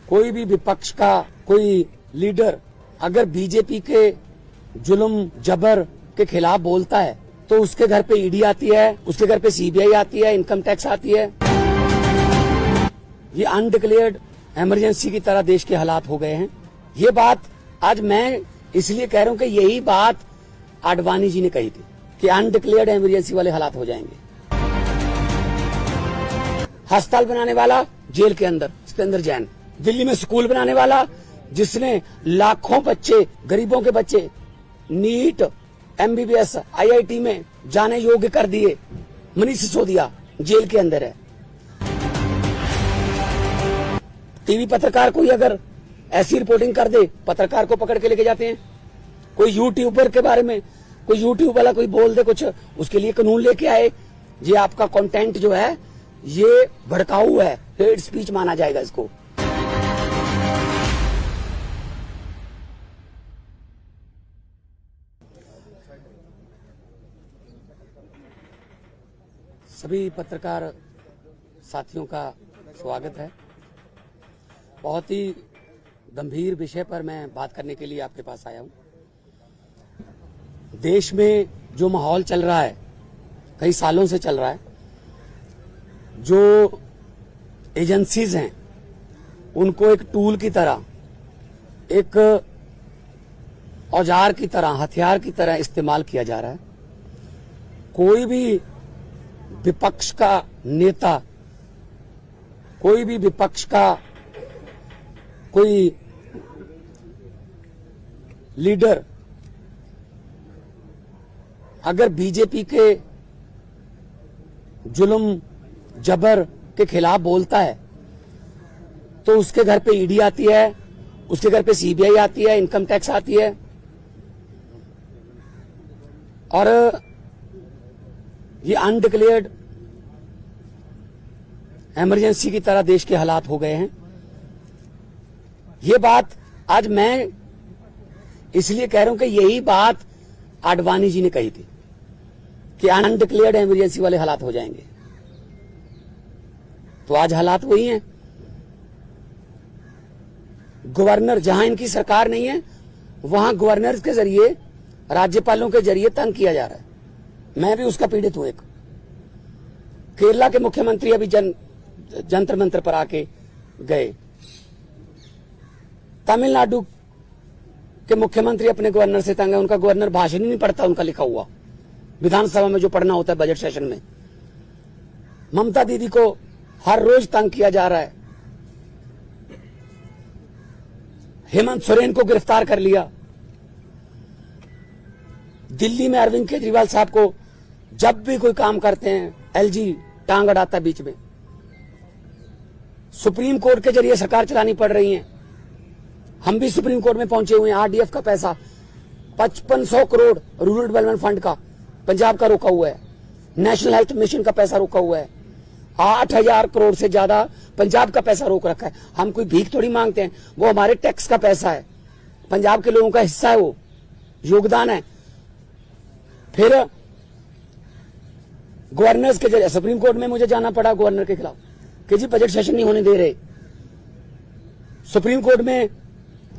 कोई भी विपक्ष का कोई लीडर अगर बीजेपी के जुल्म जबर के खिलाफ बोलता है तो उसके घर पे ईडी आती है, उसके घर पे सीबीआई आती है, इनकम टैक्स आती है। ये अनडिक्लेयर्ड इमरजेंसी की तरह देश के हालात हो गए हैं। ये बात आज मैं इसलिए कह रहा हूं कि यही बात आडवाणी जी ने कही थी कि अनडिक्लेयर्ड इमरजेंसी वाले हालात हो जाएंगे। अस्पताल बनाने वाला जेल के अंदर सत्येंद्र जैन, दिल्ली में स्कूल बनाने वाला जिसने लाखों बच्चे, गरीबों के बच्चे नीट, एमबीबीएस, आईआईटी में जाने योग्य कर दिए, मनीष सिसोदिया जेल के अंदर है। टीवी पत्रकार कोई अगर ऐसी रिपोर्टिंग कर दे, पत्रकार को पकड़ के लेके जाते हैं। कोई यूट्यूबर के बारे में कोई यूट्यूब वाला कोई बोल दे कुछ, उसके लिए कानून लेके आए, ये आपका कंटेंट जो है ये भड़काऊ है, हेट स्पीच माना जाएगा इसको। सभी पत्रकार साथियों का स्वागत है। बहुत ही गंभीर विषय पर मैं बात करने के लिए आपके पास आया हूं। देश में जो माहौल चल रहा है, कई सालों से चल रहा है, जो एजेंसीज हैं उनको एक टूल की तरह, एक औजार की तरह, हथियार की तरह इस्तेमाल किया जा रहा है। कोई भी विपक्ष का नेता, कोई भी विपक्ष का कोई लीडर अगर बीजेपी के जुल्म जबर के खिलाफ बोलता है तो उसके घर पे ईडी आती है, उसके घर पे सीबीआई आती है, इनकम टैक्स आती है। और ये अनडिक्लेयर्ड इमरजेंसी की तरह देश के हालात हो गए हैं। ये बात आज मैं इसलिए कह रहा हूं कि यही बात आडवाणी जी ने कही थी कि अनडिक्लेयर्ड इमरजेंसी वाले हालात हो जाएंगे। तो आज हालात वही हैं। गवर्नर, जहां इनकी सरकार नहीं है वहां गवर्नर के जरिए, राज्यपालों के जरिए तंग किया जा रहा है। मैं भी उसका पीड़ित हूं। एक केरला के मुख्यमंत्री अभी जंतर मंतर पर आके गए। तमिलनाडु के मुख्यमंत्री अपने गवर्नर से तंग है। उनका गवर्नर भाषण ही नहीं पढ़ता, उनका लिखा हुआ विधानसभा में जो पढ़ना होता है बजट सेशन में। ममता दीदी को हर रोज तंग किया जा रहा है। हेमंत सोरेन को गिरफ्तार कर लिया। दिल्ली में अरविंद केजरीवाल साहब को जब भी कोई काम करते हैं एलजी टांग अड़ाता बीच में। सुप्रीम कोर्ट के जरिए सरकार चलानी पड़ रही है। हम भी सुप्रीम कोर्ट में पहुंचे हुए हैं। आरडीएफ का पैसा 5500 करोड़ रूरल डेवलपमेंट फंड का पंजाब का रोका हुआ है। नेशनल हेल्थ मिशन का पैसा रोका हुआ है। 8000 करोड़ से ज्यादा पंजाब का पैसा रोक रखा है। हम कोई भीख थोड़ी मांगते हैं, वो हमारे टैक्स का पैसा है, पंजाब के लोगों का हिस्सा है, वो योगदान है। फिर गवर्नर्स के जरिए सुप्रीम कोर्ट में मुझे जाना पड़ा गवर्नर के खिलाफ कि जी बजट सेशन नहीं होने दे रहे। सुप्रीम कोर्ट में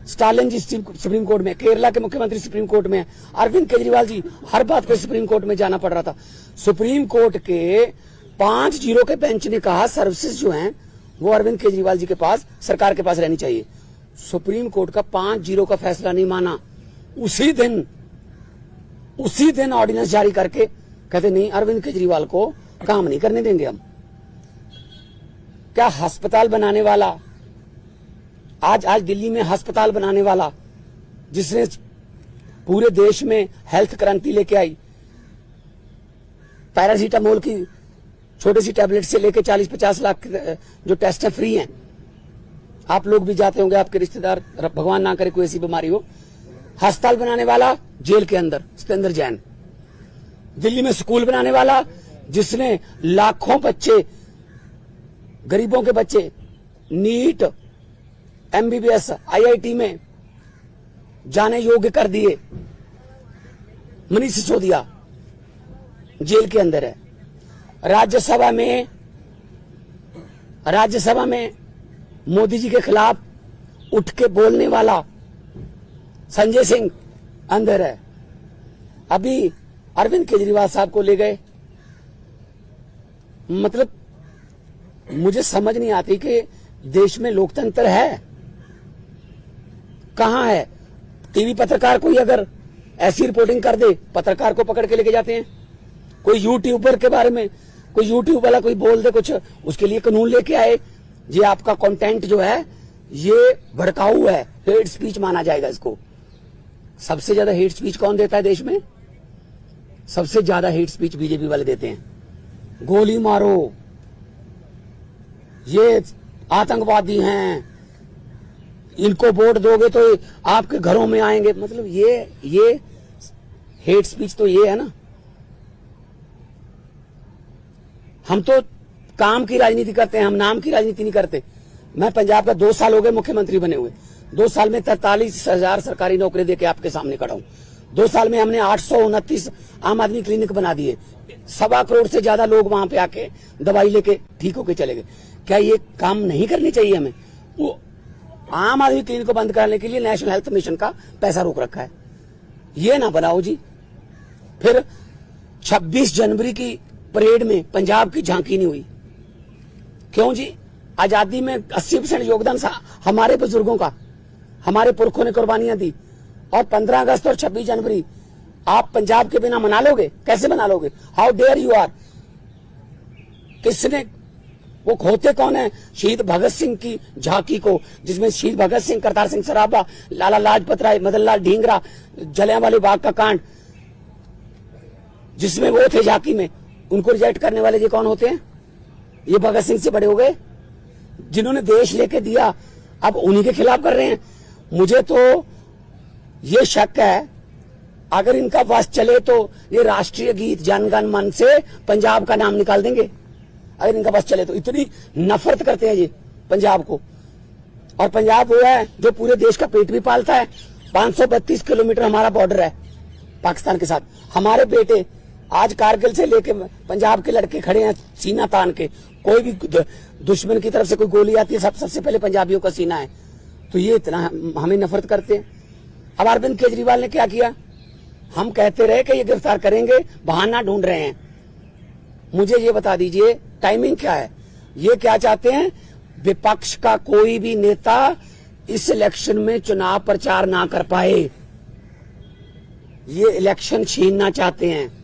स्टालिन जी सुप्रीम कोर्ट में, केरला के मुख्यमंत्री सुप्रीम कोर्ट में, अरविंद केजरीवाल जी, हर बात पे सुप्रीम कोर्ट में जाना पड़ रहा था। सुप्रीम कोर्ट के 5-0 के बेंच ने कहा सर्विसेज जो हैं वो अरविंद केजरीवाल जी के पास, सरकार के पास रहनी चाहिए। सुप्रीम कोर्ट का 5-0 का फैसला नहीं माना। उसी दिन ऑर्डिनेंस जारी करके कहते नहीं, अरविंद केजरीवाल को काम नहीं करने देंगे हम। क्या अस्पताल बनाने वाला, आज दिल्ली में अस्पताल बनाने वाला जिसने पूरे देश में हेल्थ क्रांति लेके आई, पैरासीटामोल की छोटी सी टैबलेट से लेके 40-50 लाख जो टेस्ट है फ्री हैं। आप लोग भी जाते होंगे, आपके रिश्तेदार, भगवान ना करे कोई ऐसी बीमारी हो। अस्पताल बनाने वाला जेल के अंदर सत्येंद्र जैन, दिल्ली में स्कूल बनाने वाला जिसने लाखों बच्चे, गरीबों के बच्चे नीट, एमबीबीएस, आईआईटी में जाने योग्य कर दिए, मनीष सिसोदिया जेल के अंदर है। राज्यसभा में मोदी जी के खिलाफ उठ के बोलने वाला संजय सिंह अंदर है। अभी अरविंद केजरीवाल साहब को ले गए। मतलब मुझे समझ नहीं आती कि देश में लोकतंत्र है कहां है। टीवी पत्रकार कोई अगर ऐसी रिपोर्टिंग कर दे, पत्रकार को पकड़ के लेके जाते हैं। कोई यूट्यूबर के बारे में कोई यूट्यूब वाला कोई बोल दे कुछ, उसके लिए कानून लेके आए। ये आपका कंटेंट जो है ये भड़काऊ है, हेट स्पीच माना जाएगा इसको। सबसे ज्यादा हेट स्पीच कौन देता है देश में? सबसे ज्यादा हेट स्पीच बीजेपी वाले देते हैं। गोली मारो, ये आतंकवादी हैं, इनको वोट दोगे तो आपके घरों में आएंगे। मतलब ये हेट स्पीच तो ये है ना। हम तो काम की राजनीति करते हैं, हम नाम की राजनीति नहीं करते। मैं पंजाब का 2 साल हो गए मुख्यमंत्री बने हुए। 2 साल में 43,000 सरकारी नौकरी देके आपके सामने खड़ा हूं। 2 साल में हमने 829 आम आदमी क्लिनिक बना दिए। 1.25 करोड़ से ज्यादा लोग वहां पे आके दवाई लेके ठीक होके चले गए। क्या ये काम नहीं करनी चाहिए हमें? वो आम आदमी क्लिनिक को बंद करने के लिए नेशनल हेल्थ मिशन का पैसा रोक रखा है। ये ना बनाओ जी। फिर 26 जनवरी की परेड में पंजाब की झांकी नहीं हुई। क्यों जी? आजादी में 80% योगदान हमारे बुजुर्गों का, हमारे पुरखों ने कुर्बानियां दी। और 15 अगस्त और 26 जनवरी आप पंजाब के बिना मना लोगे? कैसे मना लोगे? How dare you are. किसने, वो खोते कौन है शहीद भगत सिंह की झांकी को, जिसमें शहीद भगत सिंह, करतार सिंह सराभा, लाला लाजपत राय, मदन लाल ढींगरा, जलियांवाला बाग का कांड जिसमें वो थे झांकी में, उनको रिजेक्ट करने वाले ये कौन होते हैं? ये भगत सिंह से बड़े हो गए जिन्होंने देश लेके दिया, अब उन्हीं के खिलाफ कर रहे हैं। मुझे तो ये शक है अगर इनका बस चले तो ये राष्ट्रीय गीत जन गण मन से पंजाब का नाम निकाल देंगे। अगर इनका बस चले तो इतनी नफरत करते हैं ये पंजाब को। और पंजाब वो है जो पूरे देश का पेट भी पालता है। 532 किलोमीटर हमारा बॉर्डर है पाकिस्तान के साथ। हमारे बेटे आज कारगिल से लेके पंजाब के लड़के खड़े हैं सीना तान के। कोई भी दुश्मन की तरफ से कोई गोली आती है सबसे पहले पंजाबियों का सीना है। तो ये इतना हमें नफरत करते हैं। अब अरविंद केजरीवाल ने क्या किया? हम कहते रहे कि ये गिरफ्तार करेंगे, बहाना ढूंढ रहे हैं। मुझे ये बता दीजिए टाइमिंग क्या है? ये क्या चाहते हैं? विपक्ष का कोई भी नेता इस इलेक्शन में चुनाव प्रचार ना कर पाए। ये इलेक्शन छीनना चाहते हैं।